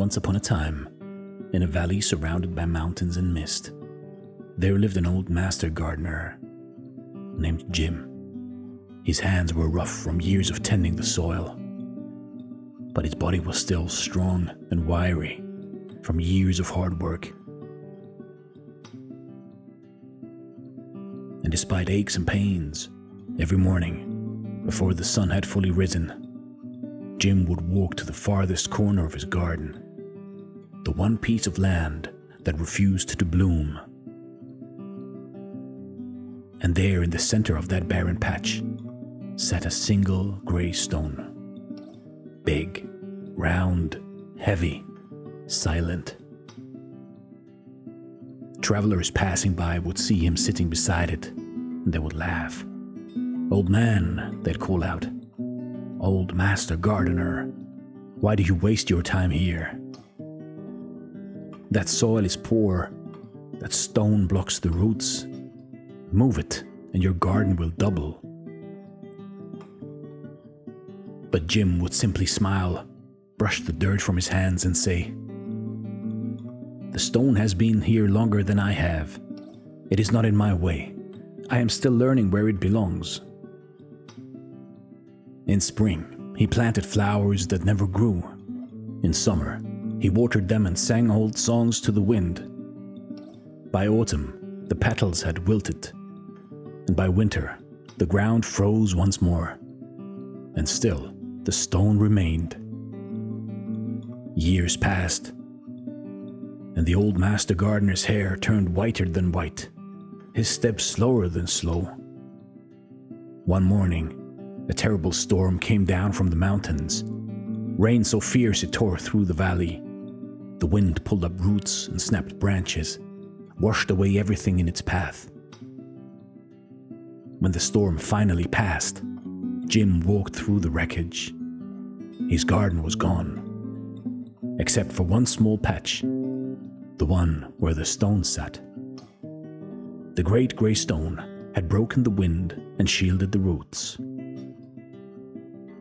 Once upon a time, in a valley surrounded by mountains and mist, there lived an old master gardener named Jim. His hands were rough from years of tending the soil, but his body was still strong and wiry from years of hard work. And despite aches and pains, every morning, before the sun had fully risen, Jim would walk to the farthest corner of his garden, the one piece of land that refused to bloom. And there in the center of that barren patch sat a single gray stone. Big, round, heavy, silent. Travelers passing by would see him sitting beside it, and they would laugh. "Old man," they'd call out. "Old master gardener, why do you waste your time here? That soil is poor. That stone blocks the roots. Move it, and your garden will double." But Jim would simply smile, brush the dirt from his hands, and say, "The stone has been here longer than I have. It is not in my way. I am still learning where it belongs." In spring, he planted flowers that never grew. In summer, he watered them and sang old songs to the wind. By autumn, the petals had wilted, and by winter, the ground froze once more. And still, the stone remained. Years passed, and the old master gardener's hair turned whiter than white, his steps slower than slow. One morning, a terrible storm came down from the mountains. Rain so fierce it tore through the valley. The wind pulled up roots and snapped branches, washed away everything in its path. When the storm finally passed, Jim walked through the wreckage. His garden was gone, except for one small patch, the one where the stone sat. The great gray stone had broken the wind and shielded the roots.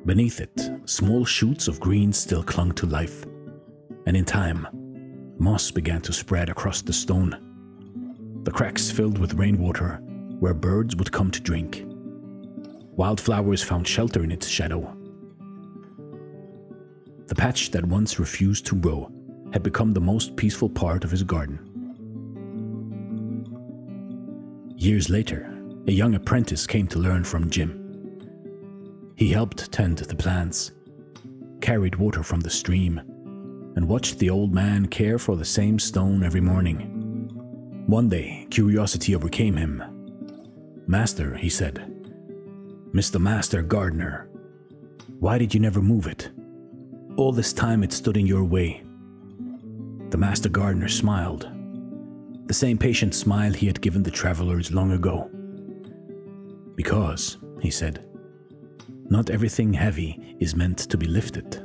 Beneath it, small shoots of green still clung to life, and in time, moss began to spread across the stone. The cracks filled with rainwater where birds would come to drink. Wildflowers found shelter in its shadow. The patch that once refused to grow had become the most peaceful part of his garden. Years later, a young apprentice came to learn from Jim. He helped tend the plants, carried water from the stream, and watched the old man care for the same stone every morning. One day, curiosity overcame him. "Master," he said, "Mr. Master Gardener, why did you never move it? All this time it stood in your way." The master gardener smiled, the same patient smile he had given the travelers long ago. "Because," he said, "not everything heavy is meant to be lifted.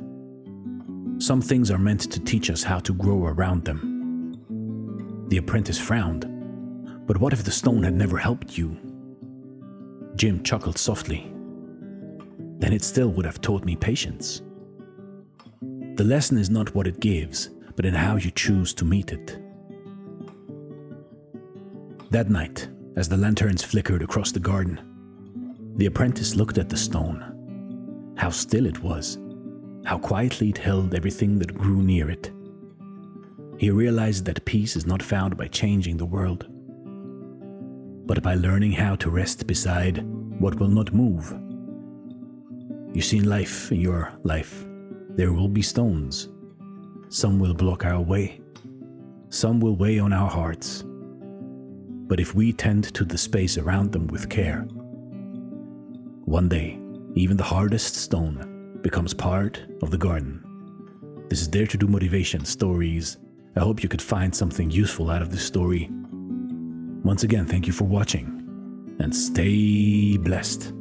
Some things are meant to teach us how to grow around them." The apprentice frowned. "But what if the stone had never helped you?" Jim chuckled softly. "Then it still would have taught me patience. The lesson is not what it gives, but in how you choose to meet it." That night, as the lanterns flickered across the garden, the apprentice looked at the stone. How still it was, how quietly it held everything that grew near it. He realized that peace is not found by changing the world, but by learning how to rest beside what will not move. You see, in your life, there will be stones. Some will block our way, some will weigh on our hearts. But if we tend to the space around them with care, one day, even the hardest stone becomes part of the garden. This is Dare to Do Motivation Stories. I hope you could find something useful out of this story. Once again, thank you for watching, and stay blessed.